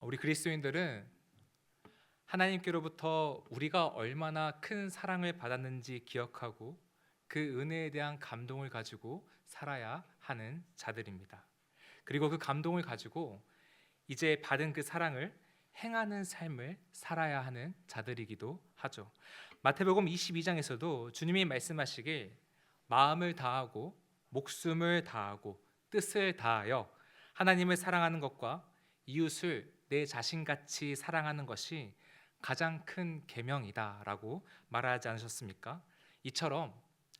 우리 그리스도인들은 하나님께로부터 우리가 얼마나 큰 사랑을 받았는지 기억하고 그 은혜에 대한 감동을 가지고 살아야 하는 자들입니다. 그리고 그 감동을 가지고 이제 받은 그 사랑을 행하는 삶을 살아야 하는 자들이기도 하죠. 마태복음 22장에서도 주님이 말씀하시길 마음을 다하고 목숨을 다하고 뜻을 다하여 하나님을 사랑하는 것과 이웃을 내 자신같이 사랑하는 것이 가장 큰 계명이다라고 말하지 않으셨습니까? 이처럼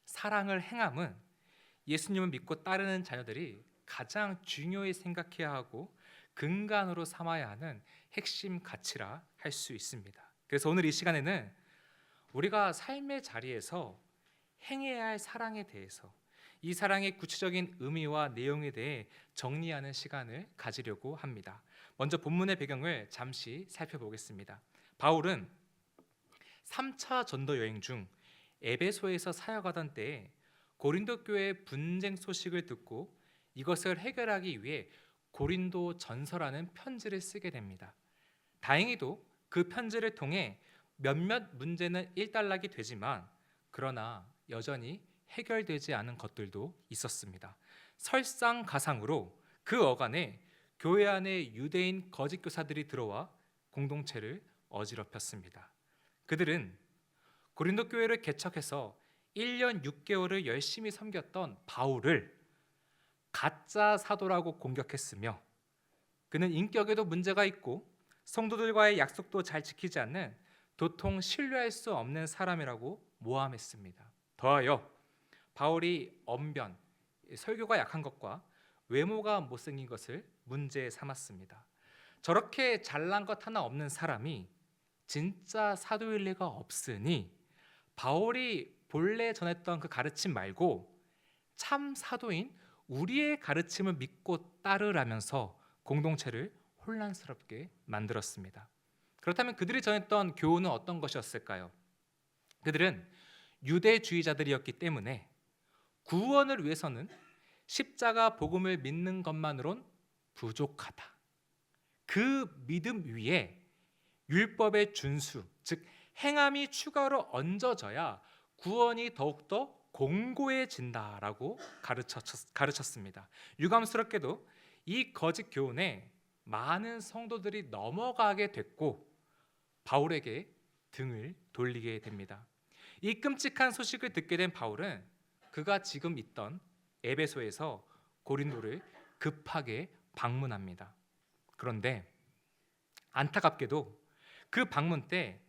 사랑을 행함은 예수님을 믿고 따르는 자녀들이 가장 중요히 생각해야 하고 근간으로 삼아야 하는 핵심 가치라 할 수 있습니다. 그래서 오늘 이 시간에는 우리가 삶의 자리에서 행해야 할 사랑에 대해서, 이 사랑의 구체적인 의미와 내용에 대해 정리하는 시간을 가지려고 합니다. 먼저 본문의 배경을 잠시 살펴보겠습니다. 바울은 3차 전도 여행 중 에베소에서 사역하던 때에 고린도 교회 분쟁 소식을 듣고 이것을 해결하기 위해 고린도 전서라는 편지를 쓰게 됩니다. 다행히도 그 편지를 통해 몇몇 문제는 일단락이 되지만 그러나 여전히 해결되지 않은 것들도 있었습니다. 설상가상으로 그 어간에 교회 안에 유대인 거짓 교사들이 들어와 공동체를 어지럽혔습니다. 그들은 고린도 교회를 개척해서 1년 6개월을 열심히 섬겼던 바울을 가짜 사도라고 공격했으며, 그는 인격에도 문제가 있고 성도들과의 약속도 잘 지키지 않는 도통 신뢰할 수 없는 사람이라고 모함했습니다. 더하여 바울이 언변, 설교가 약한 것과 외모가 못생긴 것을 문제 삼았습니다. 저렇게 잘난 것 하나 없는 사람이 진짜 사도일 리가 없으니 바울이 본래 전했던 그 가르침 말고 참 사도인 우리의 가르침을 믿고 따르라면서 공동체를 혼란스럽게 만들었습니다. 그렇다면 그들이 전했던 교훈은 어떤 것이었을까요? 그들은 유대주의자들이었기 때문에 구원을 위해서는 십자가 복음을 믿는 것만으론 부족하다. 그 믿음 위에 율법의 준수, 즉 행함이 추가로 얹어져야 구원이 더욱더 공고해진다라고 가르쳤습니다. 유감스럽게도 이 거짓 교훈에 많은 성도들이 넘어가게 됐고 바울에게 등을 돌리게 됩니다. 이 끔찍한 소식을 듣게 된 바울은 그가 지금 있던 에베소에서 고린도를 급하게 방문합니다. 그런데 안타깝게도 그 방문 때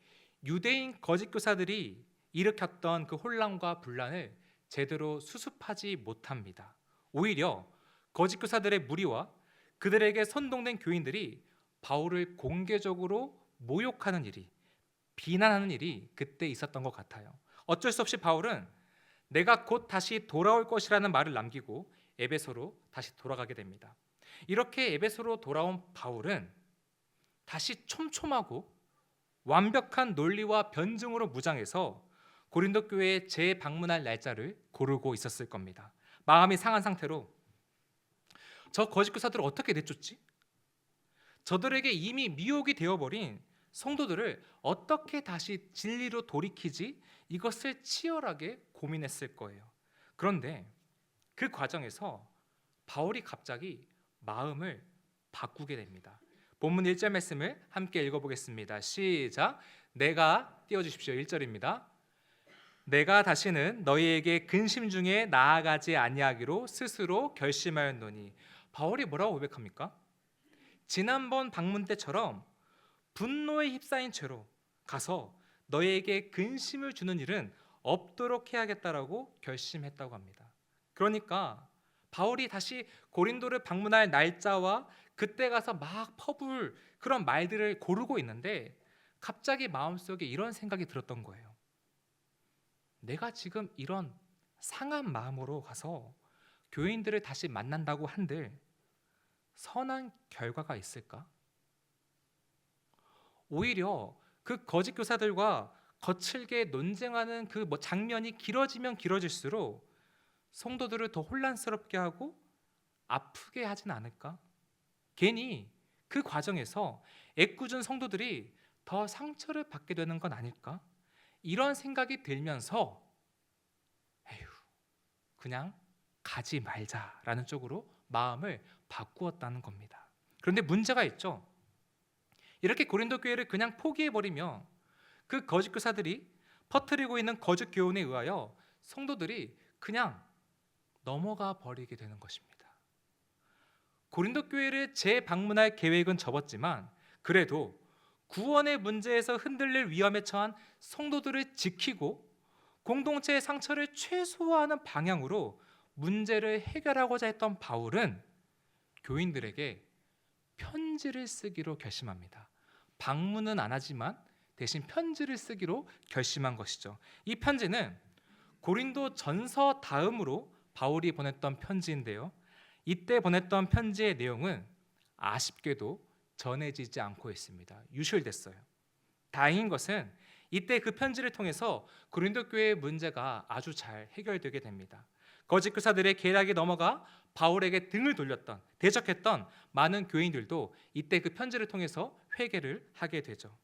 유대인 거짓 교사들이 일으켰던 그 혼란과 분란을 제대로 수습하지 못합니다. 오히려 거짓 교사들의 무리와 그들에게 선동된 교인들이 바울을 공개적으로 모욕하는 일이, 비난하는 일이 그때 있었던 것 같아요. 어쩔 수 없이 바울은 내가 곧 다시 돌아올 것이라는 말을 남기고 에베소로 다시 돌아가게 됩니다. 이렇게 에베소로 돌아온 바울은 다시 촘촘하고 완벽한 논리와 변증으로 무장해서 고린도 교회에 재방문할 날짜를 고르고 있었을 겁니다. 마음이 상한 상태로 저 거짓 교사들을 어떻게 내쫓지? 저들에게 이미 미혹이 되어버린 성도들을 어떻게 다시 진리로 돌이키지? 이것을 치열하게 고민했을 거예요. 그런데 그 과정에서 바울이 갑자기 마음을 바꾸게 됩니다. 본문 1절 말씀을 함께 읽어보겠습니다. 시작. 내가 띄워주십시오. 1절입니다. 내가 다시는 너희에게 근심 중에 나아가지 아니하기로 스스로 결심하였노니. 바울이 뭐라고 고백합니까? 지난번 방문 때처럼 분노에 휩싸인 채로 가서 너희에게 근심을 주는 일은 없도록 해야겠다라고 결심했다고 합니다. 그러니까 바울이 다시 고린도를 방문할 날짜와 그때 가서 막 퍼부을 그런 말들을 고르고 있는데 갑자기 마음속에 이런 생각이 들었던 거예요. 내가 지금 이런 상한 마음으로 가서 교인들을 다시 만난다고 한들 선한 결과가 있을까? 오히려 그 거짓 교사들과 거칠게 논쟁하는 그 장면이 길어지면 길어질수록 성도들을 더 혼란스럽게 하고 아프게 하진 않을까? 괜히 그 과정에서 애꿎은 성도들이 더 상처를 받게 되는 건 아닐까? 이런 생각이 들면서 에휴, 그냥 가지 말자라는 쪽으로 마음을 바꾸었다는 겁니다. 그런데 문제가 있죠. 이렇게 고린도 교회를 그냥 포기해버리며 그 거짓 교사들이 퍼뜨리고 있는 거짓 교훈에 의하여 성도들이 그냥 넘어가 버리게 되는 것입니다. 고린도 교회를 재방문할 계획은 접었지만 그래도 구원의 문제에서 흔들릴 위험에 처한 성도들을 지키고 공동체의 상처를 최소화하는 방향으로 문제를 해결하고자 했던 바울은 교인들에게 편지를 쓰기로 결심합니다. 방문은 안 하지만 대신 편지를 쓰기로 결심한 것이죠. 이 편지는 고린도 전서 다음으로 바울이 보냈던 편지인데요. 이때 보냈던 편지의 내용은 아쉽게도 전해지지 않고 있습니다. 유실됐어요. 다행인 것은 이때 그 편지를 통해서 고린도 교회의 문제가 아주 잘 해결되게 됩니다. 거짓 교사들의 계략에 넘어가 바울에게 등을 돌렸던, 대적했던 많은 교인들도 이때 그 편지를 통해서 회개를 하게 되죠.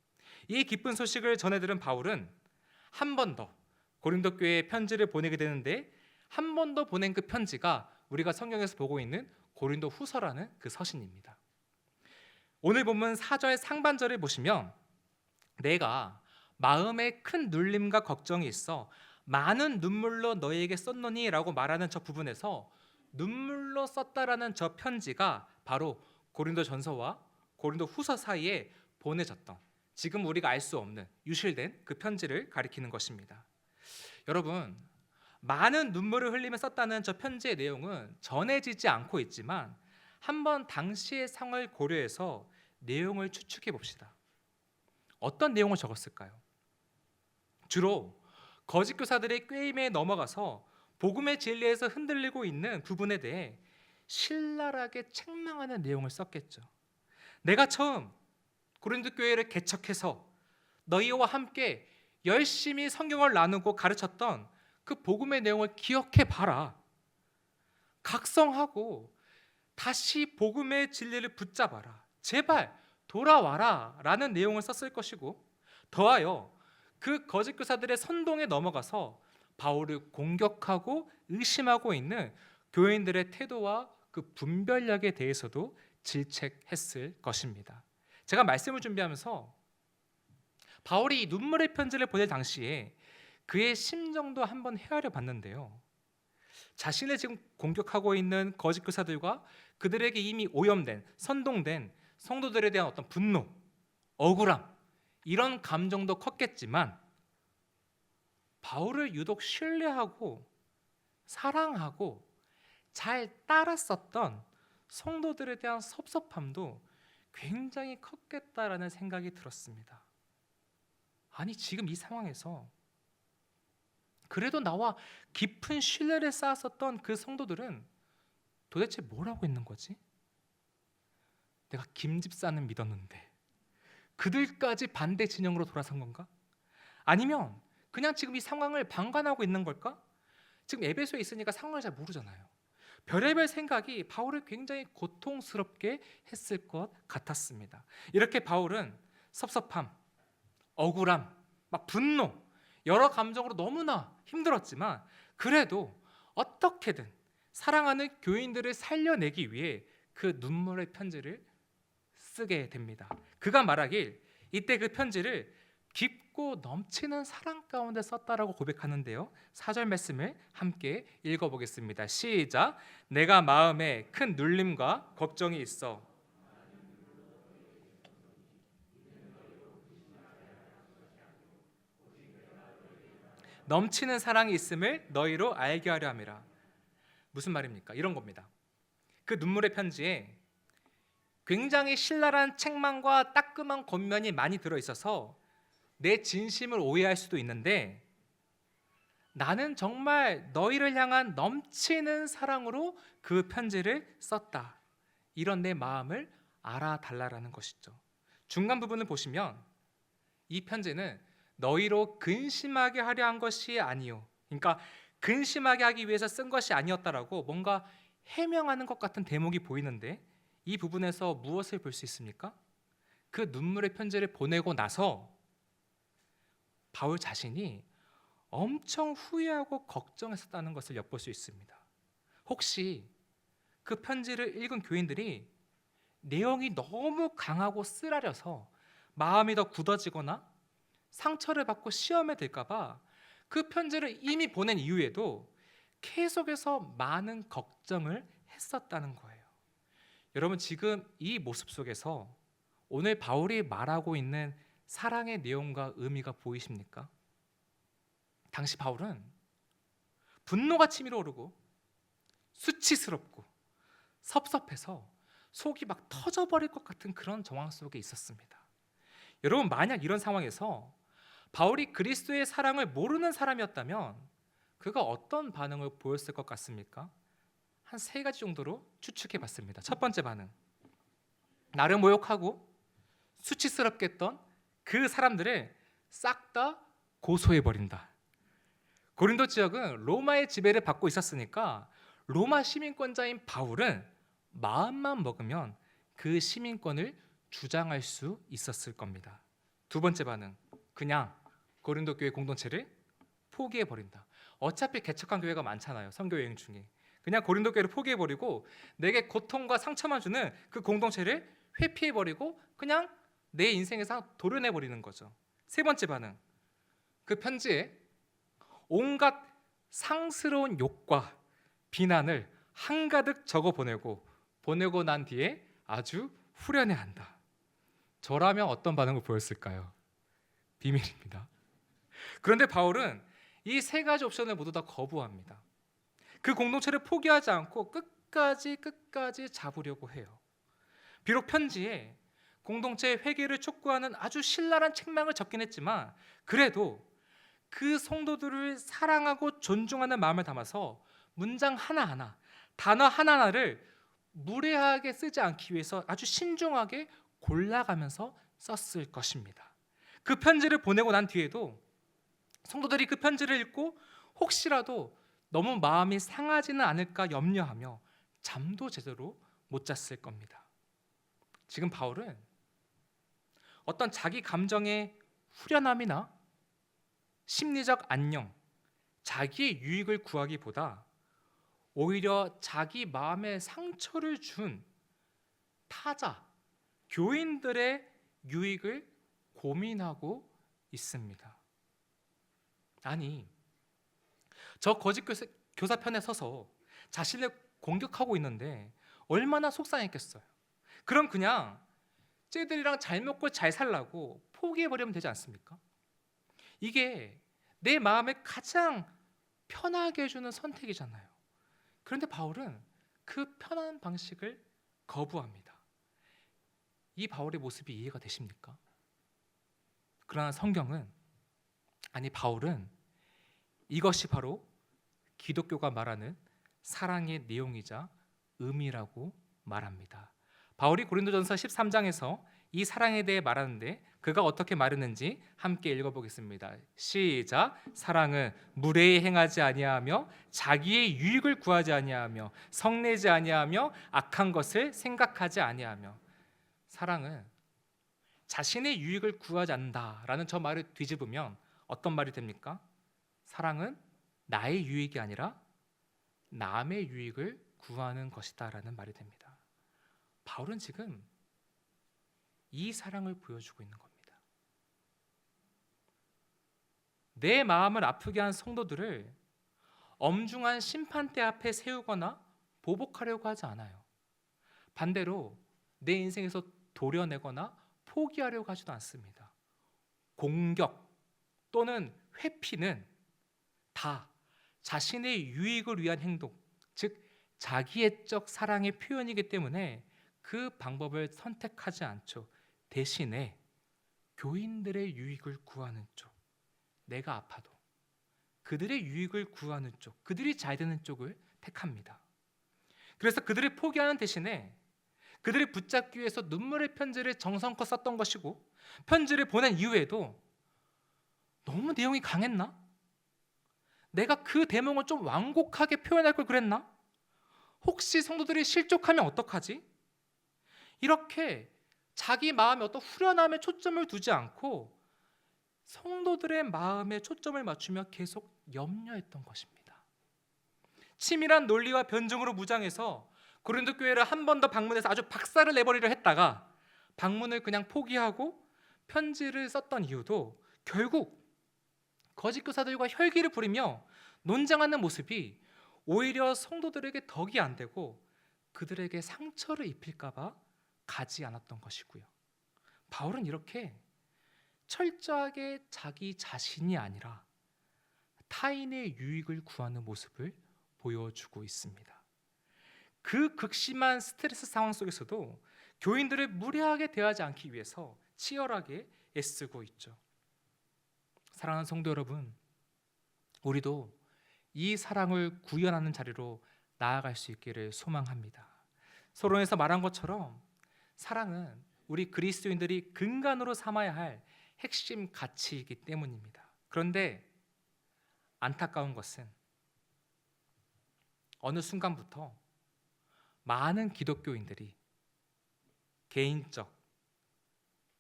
이 기쁜 소식을 전해 들은 바울은 한 번 더 고린도 교회에 편지를 보내게 되는데 한 번 더 보낸 그 편지가 우리가 성경에서 보고 있는 고린도 후서라는 그 서신입니다. 오늘 본문 4절 상반절을 보시면 내가 마음에 큰 눌림과 걱정이 있어 많은 눈물로 너희에게 썼노니 라고 말하는 저 부분에서 눈물로 썼다라는 저 편지가 바로 고린도 전서와 고린도 후서 사이에 보내졌던, 지금 우리가 알 수 없는 유실된 그 편지를 가리키는 것입니다. 여러분, 많은 눈물을 흘리며 썼다는 저 편지의 내용은 전해지지 않고 있지만 한번 당시의 상황을 고려해서 내용을 추측해 봅시다. 어떤 내용을 적었을까요? 주로 거짓 교사들의 꾀임에 넘어가서 복음의 진리에서 흔들리고 있는 부분에 대해 신랄하게 책망하는 내용을 썼겠죠. 내가 처음 고린도 교회를 개척해서 너희와 함께 열심히 성경을 나누고 가르쳤던 그 복음의 내용을 기억해 봐라. 각성하고 다시 복음의 진리를 붙잡아라. 제발 돌아와라 라는 내용을 썼을 것이고, 더하여 그 거짓 교사들의 선동에 넘어가서 바울을 공격하고 의심하고 있는 교인들의 태도와 그 분별력에 대해서도 질책했을 것입니다. 제가 말씀을 준비하면서 바울이 이 눈물의 편지를 보낼 당시에 그의 심정도 한번 헤아려 봤는데요. 자신을 지금 공격하고 있는 거짓 교사들과 그들에게 이미 오염된, 선동된 성도들에 대한 어떤 분노, 억울함, 이런 감정도 컸겠지만 바울을 유독 신뢰하고 사랑하고 잘 따랐었던 성도들에 대한 섭섭함도 굉장히 컸겠다라는 생각이 들었습니다. 아니, 지금 이 상황에서 그래도 나와 깊은 신뢰를 쌓았었던 그 성도들은 도대체 뭘 하고 있는 거지? 내가 김 집사는 믿었는데 그들까지 반대 진영으로 돌아선 건가? 아니면 그냥 지금 이 상황을 방관하고 있는 걸까? 지금 에베소에 있으니까 상황을 잘 모르잖아요. 별의별 생각이 바울을 굉장히 고통스럽게 했을 것 같았습니다. 이렇게 바울은 섭섭함, 억울함, 막 분노, 여러 감정으로 너무나 힘들었지만 그래도 어떻게든 사랑하는 교인들을 살려내기 위해 그 눈물의 편지를 쓰게 됩니다. 그가 말하길 이때 그 편지를 깊고 넘치는 사랑 가운데 썼다라고 고백하는데요. 4절 말씀을 함께 읽어보겠습니다. 시작. 내가 마음에 큰 눌림과 걱정이 있어 넘치는 사랑이 있음을 너희로 알게 하려 함이라. 무슨 말입니까? 이런 겁니다. 그 눈물의 편지에 굉장히 신랄한 책망과 따끔한 권면이 많이 들어있어서 내 진심을 오해할 수도 있는데 나는 정말 너희를 향한 넘치는 사랑으로 그 편지를 썼다. 이런 내 마음을 알아달라라는 것이죠. 중간 부분을 보시면 이 편지는 너희로 근심하게 하려 한 것이 아니요. 그러니까 근심하게 하기 위해서 쓴 것이 아니었다라고 뭔가 해명하는 것 같은 대목이 보이는데 이 부분에서 무엇을 볼 수 있습니까? 그 눈물의 편지를 보내고 나서 바울 자신이 엄청 후회하고 걱정했었다는 것을 엿볼 수 있습니다. 혹시 그 편지를 읽은 교인들이 내용이 너무 강하고 쓰라려서 마음이 더 굳어지거나 상처를 받고 시험에 들까 봐 그 편지를 이미 보낸 이후에도 계속해서 많은 걱정을 했었다는 거예요. 여러분, 지금 이 모습 속에서 오늘 바울이 말하고 있는 사랑의 내용과 의미가 보이십니까? 당시 바울은 분노가 치밀어 오르고 수치스럽고 섭섭해서 속이 막 터져버릴 것 같은 그런 정황 속에 있었습니다. 여러분, 만약 이런 상황에서 바울이 그리스도의 사랑을 모르는 사람이었다면 그가 어떤 반응을 보였을 것 같습니까? 한 3가지 정도로 추측해 봤습니다. 첫 번째 반응, 나를 모욕하고 수치스럽게 했던 그 사람들을 싹 다 고소해 버린다. 고린도 지역은 로마의 지배를 받고 있었으니까 로마 시민권자인 바울은 마음만 먹으면 그 시민권을 주장할 수 있었을 겁니다. 두 번째 반응, 그냥 고린도 교회 공동체를 포기해 버린다. 어차피 개척한 교회가 많잖아요, 선교 여행 중에. 그냥 고린도 교회를 포기해 버리고 내게 고통과 상처만 주는 그 공동체를 회피해 버리고 그냥 내 인생에서 도려내 버리는 거죠. 세 번째 반응, 그 편지에 온갖 상스러운 욕과 비난을 한가득 적어 보내고 난 뒤에 아주 후련해한다. 저라면 어떤 반응을 보였을까요? 비밀입니다. 그런데 바울은 이 3가지 옵션을 모두 다 거부합니다. 그 공동체를 포기하지 않고 끝까지 잡으려고 해요. 비록 편지에 공동체의 회개를 촉구하는 아주 신랄한 책망을 적긴 했지만 그래도 그 성도들을 사랑하고 존중하는 마음을 담아서 문장 하나하나, 단어 하나하나를 무례하게 쓰지 않기 위해서 아주 신중하게 골라가면서 썼을 것입니다. 그 편지를 보내고 난 뒤에도 성도들이 그 편지를 읽고 혹시라도 너무 마음이 상하지는 않을까 염려하며 잠도 제대로 못 잤을 겁니다. 지금 바울은 어떤 자기 감정의 후련함이나 심리적 안녕, 자기의 유익을 구하기보다 오히려 자기 마음에 상처를 준 타자, 교인들의 유익을 고민하고 있습니다. 아니, 저 거짓 교사 편에 서서 자신을 공격하고 있는데 얼마나 속상했겠어요. 그럼 그냥 쟤들이랑 잘 먹고 잘 살라고 포기해버리면 되지 않습니까? 이게 내 마음에 가장 편하게 해주는 선택이잖아요. 그런데 바울은 그 편한 방식을 거부합니다. 이 바울의 모습이 이해가 되십니까? 그러나 성경은, 아니 바울은 이것이 바로 기독교가 말하는 사랑의 내용이자 의미라고 말합니다. 바울이 고린도전서 13장에서 이 사랑에 대해 말하는데 그가 어떻게 말했는지 함께 읽어보겠습니다. 시작. 사랑은 무례히 행하지 아니하며 자기의 유익을 구하지 아니하며 성내지 아니하며 악한 것을 생각하지 아니하며. 사랑은 자신의 유익을 구하지 않는다라는 저 말을 뒤집으면 어떤 말이 됩니까? 사랑은 나의 유익이 아니라 남의 유익을 구하는 것이다라는 말이 됩니다. 바울은 지금 이 사랑을 보여주고 있는 겁니다. 내 마음을 아프게 한 성도들을 엄중한 심판대 앞에 세우거나 보복하려고 하지 않아요. 반대로 내 인생에서 도려내거나 포기하려고 하지도 않습니다. 공격 또는 회피는 다 자신의 유익을 위한 행동, 즉 자기애적 사랑의 표현이기 때문에 그 방법을 선택하지 않죠. 대신에 교인들의 유익을 구하는 쪽, 내가 아파도 그들의 유익을 구하는 쪽, 그들이 잘 되는 쪽을 택합니다. 그래서 그들을 포기하는 대신에 그들을 붙잡기 위해서 눈물의 편지를 정성껏 썼던 것이고, 편지를 보낸 이후에도 너무 내용이 강했나? 내가 그 대목을 좀 완곡하게 표현할 걸 그랬나? 혹시 성도들이 실족하면 어떡하지? 이렇게 자기 마음에 어떤 후련함에 초점을 두지 않고 성도들의 마음에 초점을 맞추며 계속 염려했던 것입니다. 치밀한 논리와 변증으로 무장해서 고린도 교회를 한 번 더 방문해서 아주 박살을 내버리려 했다가 방문을 그냥 포기하고 편지를 썼던 이유도 결국 거짓 교사들과 혈기를 부리며 논쟁하는 모습이 오히려 성도들에게 덕이 안 되고 그들에게 상처를 입힐까 봐 가지 않았던 것이고요. 바울은 이렇게 철저하게 자기 자신이 아니라 타인의 유익을 구하는 모습을 보여주고 있습니다. 그 극심한 스트레스 상황 속에서도 교인들을 무례하게 대하지 않기 위해서 치열하게 애쓰고 있죠. 사랑하는 성도 여러분, 우리도 이 사랑을 구현하는 자리로 나아갈 수 있기를 소망합니다. 서론에서 말한 것처럼 사랑은 우리 그리스도인들이 근간으로 삼아야 할 핵심 가치이기 때문입니다. 그런데 안타까운 것은 어느 순간부터 많은 기독교인들이 개인적,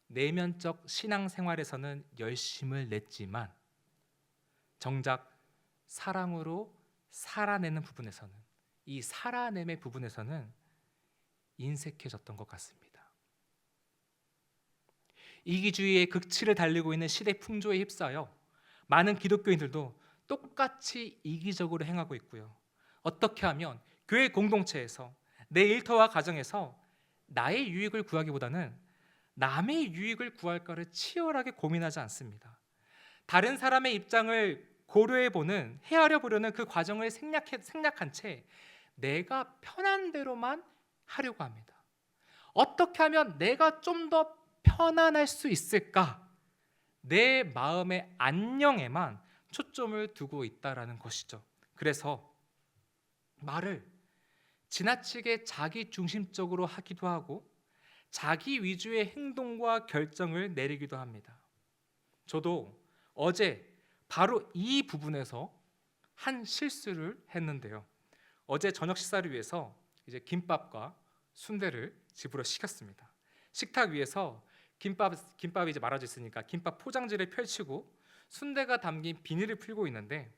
내면적 신앙생활에서는 열심을 냈지만 정작 사랑으로 살아내는 부분에서는, 이 살아냄의 부분에서는 인색해졌던 것 같습니다. 이기주의의 극치를 달리고 있는 시대 풍조에 휩싸여 많은 기독교인들도 똑같이 이기적으로 행하고 있고요. 어떻게 하면 교회 공동체에서, 내 일터와 가정에서 나의 유익을 구하기보다는 남의 유익을 구할까를 치열하게 고민하지 않습니다. 다른 사람의 입장을 고려해보는, 헤아려 보려는 그 과정을 생략한 채 내가 편한 대로만 하려고 합니다. 어떻게 하면 내가 좀 더 편안할 수 있을까? 내 마음의 안녕에만 초점을 두고 있다라는 것이죠. 그래서 말을 지나치게 자기 중심적으로 하기도 하고 자기 위주의 행동과 결정을 내리기도 합니다. 저도 어제 바로 이 부분에서 한 실수를 했는데요. 어제 저녁 식사를 위해서 이제 김밥과 순대를 집으로 시켰습니다. 식탁 위에서 김밥이 이제 말아져 있으니까 김밥 포장지를 펼치고 순대가 담긴 비닐을 풀고 있는데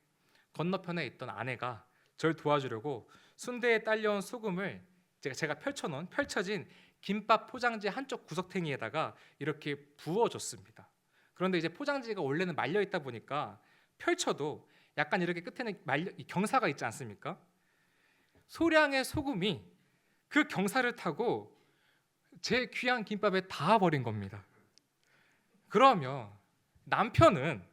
건너편에 있던 아내가 저를 도와주려고 순대에 딸려온 소금을 제가 펼쳐진 김밥 포장지 한쪽 구석탱이에다가 이렇게 부어줬습니다. 그런데 이제 포장지가 원래는 말려 있다 보니까 펼쳐도 약간 이렇게 끝에는 경사가 있지 않습니까? 소량의 소금이 그 경사를 타고 제 귀한 김밥에 닿아버린 겁니다. 그러면 남편은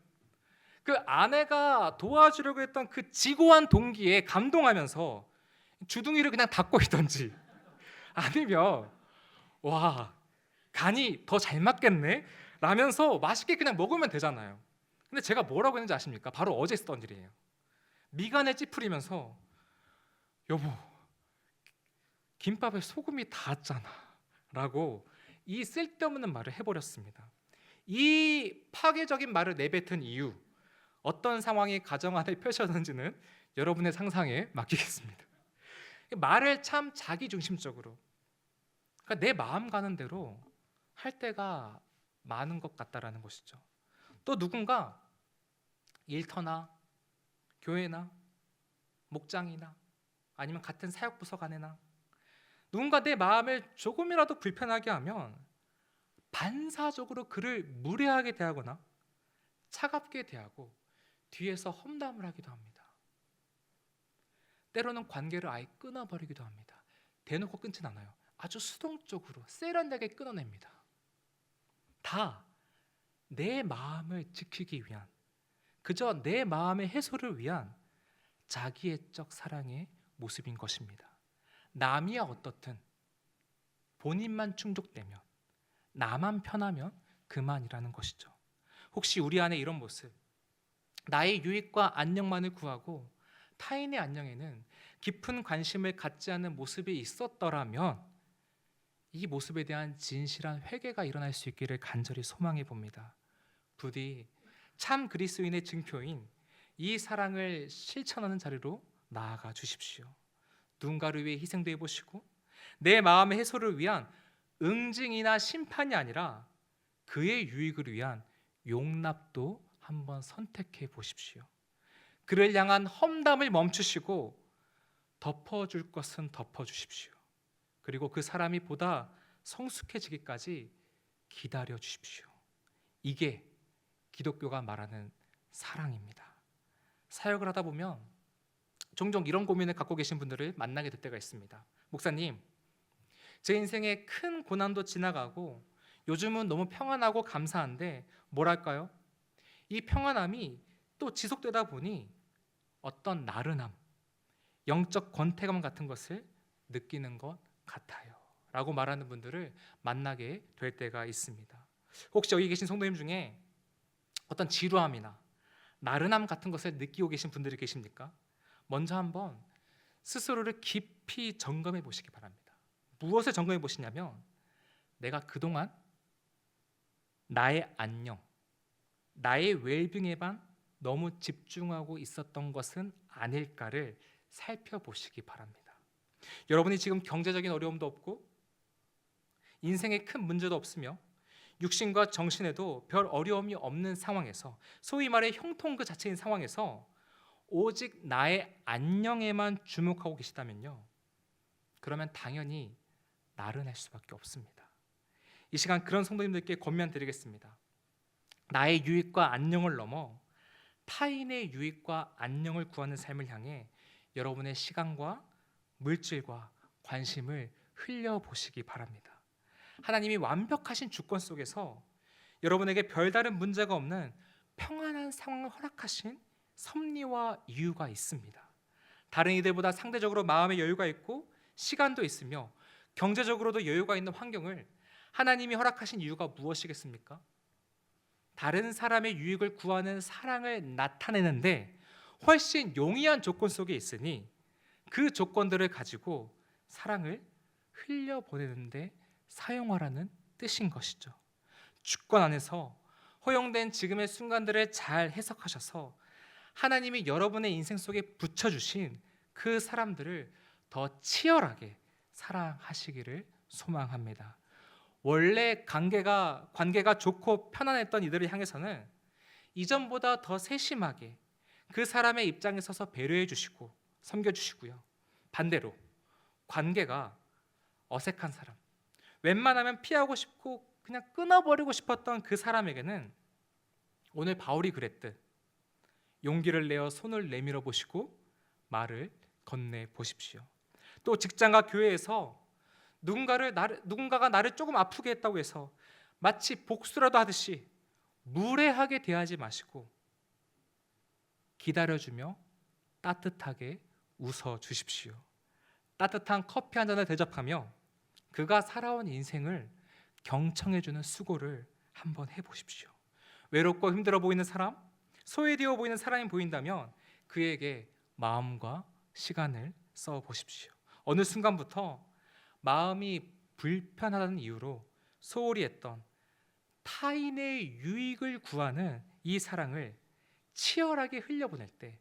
그 아내가 도와주려고 했던 그 지고한 동기에 감동하면서 주둥이를 그냥 닫고 있던지, 아니면 와, 간이 더 잘 맞겠네 라면서 맛있게 그냥 먹으면 되잖아요. 근데 제가 뭐라고 했는지 아십니까? 바로 어제 있었던 일이에요. 미간에 찌푸리면서 여보, 김밥에 소금이 닿았잖아 라고 이 쓸데없는 말을 해버렸습니다. 이 파괴적인 말을 내뱉은 이유, 어떤 상황이 가정 안에 펼쳐졌는지는 여러분의 상상에 맡기겠습니다. 말을 참 자기중심적으로, 그러니까 내 마음 가는 대로 할 때가 많은 것 같다라는 것이죠. 또 누군가 일터나 교회나 목장이나 아니면 같은 사역부서 간에나 누군가 내 마음을 조금이라도 불편하게 하면 반사적으로 그를 무례하게 대하거나 차갑게 대하고 뒤에서 험담을 하기도 합니다. 때로는 관계를 아예 끊어버리기도 합니다. 대놓고 끊진 않아요. 아주 수동적으로 세련되게 끊어냅니다. 다 내 마음을 지키기 위한, 그저 내 마음의 해소를 위한 자기애적 사랑의 모습인 것입니다. 남이야 어떻든 본인만 충족되면, 나만 편하면 그만이라는 것이죠. 혹시 우리 안에 이런 모습, 나의 유익과 안녕만을 구하고 타인의 안녕에는 깊은 관심을 갖지 않는 모습이 있었더라면 이 모습에 대한 진실한 회개가 일어날 수 있기를 간절히 소망해 봅니다. 부디 참 그리스도인의 증표인 이 사랑을 실천하는 자리로 나아가 주십시오. 누군가를 위해 희생도 해보시고 내 마음의 해소를 위한 응징이나 심판이 아니라 그의 유익을 위한 용납도 한번 선택해 보십시오. 그를 향한 험담을 멈추시고 덮어줄 것은 덮어주십시오. 그리고 그 사람이 보다 성숙해지기까지 기다려 주십시오. 이게 기독교가 말하는 사랑입니다. 사역을 하다 보면 종종 이런 고민을 갖고 계신 분들을 만나게 될 때가 있습니다. 목사님, 제 인생에 큰 고난도 지나가고 요즘은 너무 평안하고 감사한데 뭐랄까요? 이 평안함이 또 지속되다 보니 어떤 나른함, 영적 권태감 같은 것을 느끼는 것 같아요 라고 말하는 분들을 만나게 될 때가 있습니다. 혹시 여기 계신 성도님 중에 어떤 지루함이나 나른함 같은 것을 느끼고 계신 분들이 계십니까? 먼저 한번 스스로를 깊이 점검해 보시기 바랍니다. 무엇을 점검해 보시냐면 내가 그동안 나의 안녕, 나의 웰빙에만 너무 집중하고 있었던 것은 아닐까를 살펴보시기 바랍니다. 여러분이 지금 경제적인 어려움도 없고 인생에 큰 문제도 없으며 육신과 정신에도 별 어려움이 없는 상황에서, 소위 말해 형통 그 자체인 상황에서 오직 나의 안녕에만 주목하고 계시다면요, 그러면 당연히 나른할 수밖에 없습니다. 이 시간 그런 성도님들께 권면드리겠습니다. 나의 유익과 안녕을 넘어 타인의 유익과 안녕을 구하는 삶을 향해 여러분의 시간과 물질과 관심을 흘려보시기 바랍니다. 하나님이 완벽하신 주권 속에서 여러분에게 별다른 문제가 없는 평안한 상황을 허락하신 섭리와 이유가 있습니다. 다른 이들보다 상대적으로 마음의 여유가 있고 시간도 있으며 경제적으로도 여유가 있는 환경을 하나님이 허락하신 이유가 무엇이겠습니까? 다른 사람의 유익을 구하는 사랑을 나타내는데 훨씬 용이한 조건 속에 있으니 그 조건들을 가지고 사랑을 흘려보내는데 사용하라는 뜻인 것이죠. 주권 안에서 허용된 지금의 순간들을 잘 해석하셔서 하나님이 여러분의 인생 속에 붙여주신 그 사람들을 더 치열하게 사랑하시기를 소망합니다. 원래 관계가 좋고 편안했던 이들을 향해서는 이전보다 더 세심하게 그 사람의 입장에 서서 배려해 주시고 섬겨 주시고요. 반대로 관계가 어색한 사람, 웬만하면 피하고 싶고 그냥 끊어버리고 싶었던 그 사람에게는 오늘 바울이 그랬듯 용기를 내어 손을 내밀어 보시고 말을 건네 보십시오. 또 직장과 교회에서 누군가가 나를 조금 아프게 했다고 해서 마치 복수라도 하듯이 무례하게 대하지 마시고 기다려주며 따뜻하게 웃어 주십시오. 따뜻한 커피 한 잔을 대접하며 그가 살아온 인생을 경청해주는 수고를 한번 해보십시오. 외롭고 힘들어 보이는 사람, 소외되어 보이는 사람이 보인다면 그에게 마음과 시간을 써 보십시오. 어느 순간부터 마음이 불편하다는 이유로 소홀히 했던 타인의 유익을 구하는 이 사랑을 치열하게 흘려보낼 때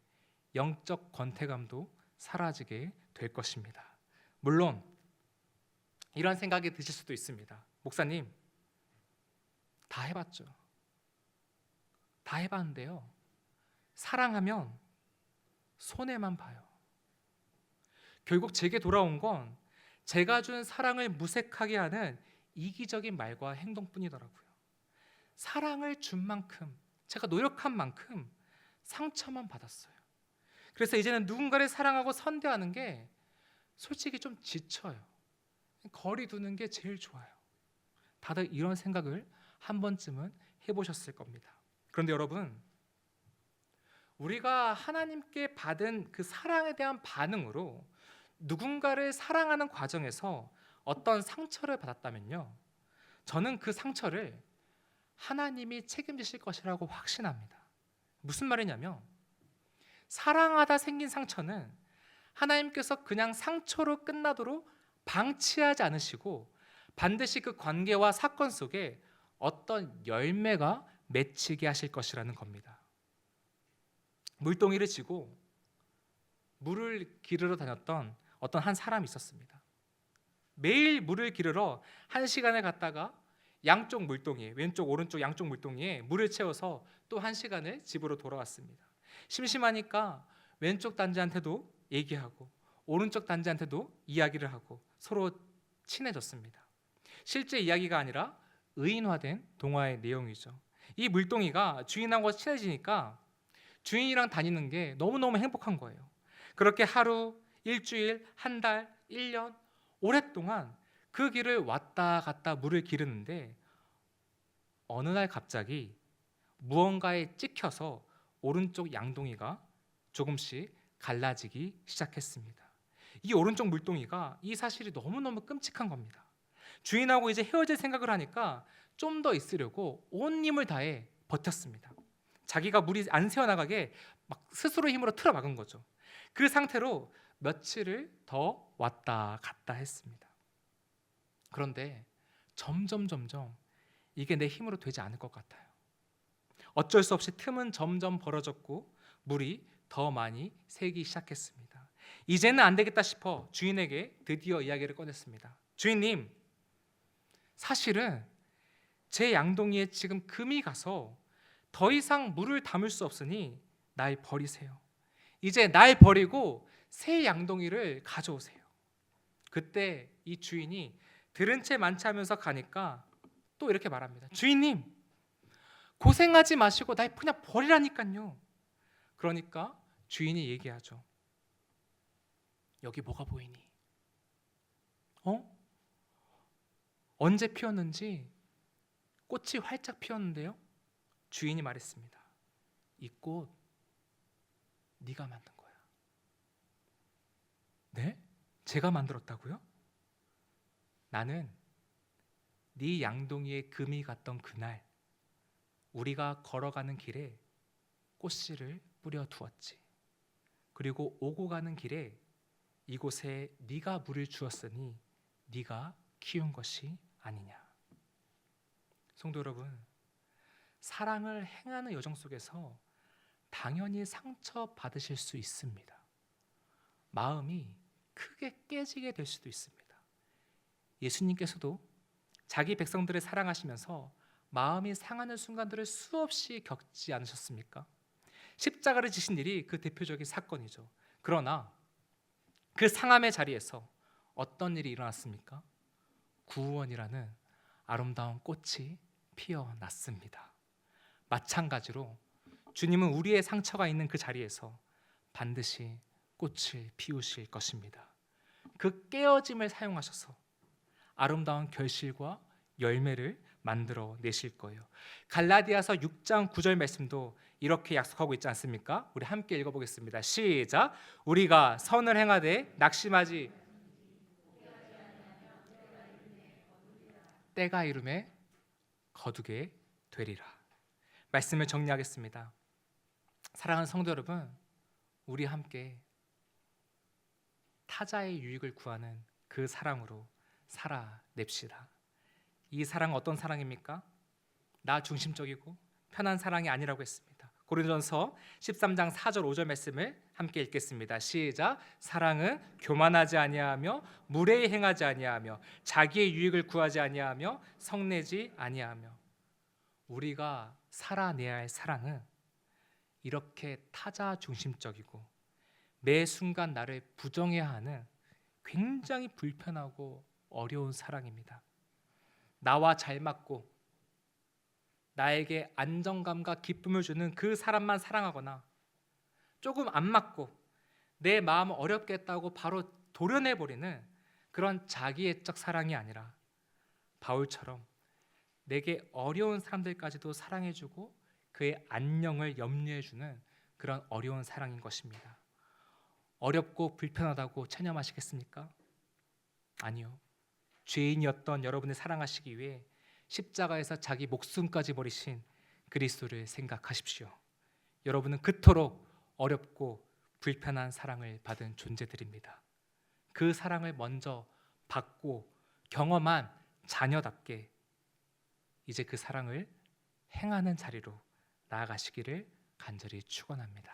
영적 권태감도 사라지게 될 것입니다. 물론 이런 생각이 드실 수도 있습니다. 목사님, 다 해봤죠. 다 해봤는데요, 사랑하면 손해만 봐요. 결국 제게 돌아온 건 제가 준 사랑을 무색하게 하는 이기적인 말과 행동뿐이더라고요. 사랑을 준 만큼, 제가 노력한 만큼 상처만 받았어요. 그래서 이제는 누군가를 사랑하고 선대하는 게 솔직히 좀 지쳐요. 거리 두는 게 제일 좋아요. 다들 이런 생각을 한 번쯤은 해보셨을 겁니다. 그런데 여러분, 우리가 하나님께 받은 그 사랑에 대한 반응으로 누군가를 사랑하는 과정에서 어떤 상처를 받았다면요, 저는 그 상처를 하나님이 책임지실 것이라고 확신합니다. 무슨 말이냐면, 사랑하다 생긴 상처는 하나님께서 그냥 상처로 끝나도록 방치하지 않으시고 반드시 그 관계와 사건 속에 어떤 열매가 맺히게 하실 것이라는 겁니다. 물동이를 지고 물을 기르러 다녔던 어떤 한 사람이 있었습니다. 매일 물을 기르러 1시간을 갔다가 양쪽 물동이에, 왼쪽 오른쪽 양쪽 물동이에 물을 채워서 또 1시간을 집으로 돌아왔습니다. 심심하니까 왼쪽 단지한테도 얘기하고 오른쪽 단지한테도 이야기를 하고 서로 친해졌습니다. 실제 이야기가 아니라 의인화된 동화의 내용이죠. 이 물동이가 주인하고 친해지니까 주인이랑 다니는 게 너무너무 행복한 거예요. 그렇게 하루, 일주일, 한 달, 1년 오랫동안 그 길을 왔다 갔다 물을 기르는데 어느 날 갑자기 무언가에 찍혀서 오른쪽 양동이가 조금씩 갈라지기 시작했습니다. 이 오른쪽 물동이가 이 사실이 너무너무 끔찍한 겁니다. 주인하고 이제 헤어질 생각을 하니까 좀 더 있으려고 온 힘을 다해 버텼습니다. 자기가 물이 안 새어나가게 막 스스로 힘으로 틀어 막은 거죠. 그 상태로 며칠을 더 왔다 갔다 했습니다. 그런데 점점 이게 내 힘으로 되지 않을 것 같아요. 어쩔 수 없이 틈은 점점 벌어졌고 물이 더 많이 새기 시작했습니다. 이제는 안 되겠다 싶어 주인에게 드디어 이야기를 꺼냈습니다. 주인님, 사실은 제 양동이에 지금 금이 가서 더 이상 물을 담을 수 없으니 날 버리세요. 이제 날 버리고 새 양동이를 가져오세요. 그때 이 주인이 들은 채 만취하면서 가니까 또 이렇게 말합니다. 주인님, 고생하지 마시고 날 그냥 버리라니까요. 그러니까 주인이 얘기하죠. 여기 뭐가 보이니? 언제 피었는지 꽃이 활짝 피었는데요. 주인이 말했습니다. 이 꽃 네가 만든 거야. 네? 제가 만들었다고요? 나는 네 양동이에 금이 갔던 그날 우리가 걸어가는 길에 꽃씨를 뿌려 두었지. 그리고 오고 가는 길에 이곳에 네가 물을 주었으니 네가 키운 것이 아니냐. 성도 여러분, 사랑을 행하는 여정 속에서 당연히 상처 받으실 수 있습니다. 마음이 크게 깨지게 될 수도 있습니다. 예수님께서도 자기 백성들을 사랑하시면서 마음이 상하는 순간들을 수없이 겪지 않으셨습니까? 십자가를 지신 일이 그 대표적인 사건이죠. 그러나 그 상함의 자리에서 어떤 일이 일어났습니까? 구원이라는 아름다운 꽃이 피어났습니다. 마찬가지로 주님은 우리의 상처가 있는 그 자리에서 반드시 꽃을 피우실 것입니다. 그 깨어짐을 사용하셔서 아름다운 결실과 열매를 만들어 내실 거예요. 갈라디아서 6장 9절 말씀도 이렇게 약속하고 있지 않습니까? 우리 함께 읽어보겠습니다. 시작. 우리가 선을 행하되 낙심하지 때가 이름에 거두게 되리라. 말씀을 정리하겠습니다. 사랑하는 성도 여러분, 우리 함께 타자의 유익을 구하는 그 사랑으로 살아냅시다. 이 사랑은 어떤 사랑입니까? 나 중심적이고 편한 사랑이 아니라고 했습니다. 고린도전서 13장 4절 5절 말씀을 함께 읽겠습니다. 시작. 사랑은 교만하지 아니하며 무례히 행하지 아니하며 자기의 유익을 구하지 아니하며 성내지 아니하며. 우리가 살아내야 할 사랑은 이렇게 타자 중심적이고 매 순간 나를 부정해야 하는 굉장히 불편하고 어려운 사랑입니다. 나와 잘 맞고 나에게 안정감과 기쁨을 주는 그 사람만 사랑하거나 조금 안 맞고 내 마음을 어렵게 했다고 바로 도려내버리는 그런 자기애적 사랑이 아니라 바울처럼 내게 어려운 사람들까지도 사랑해주고 그의 안녕을 염려해주는 그런 어려운 사랑인 것입니다. 어렵고 불편하다고 체념하시겠습니까? 아니요. 죄인이었던 여러분을 사랑하시기 위해 십자가에서 자기 목숨까지 버리신 그리스도를 생각하십시오. 여러분은 그토록 어렵고 불편한 사랑을 받은 존재들입니다. 그 사랑을 먼저 받고 경험한 자녀답게 이제 그 사랑을 행하는 자리로 나아가시기를 간절히 축원합니다.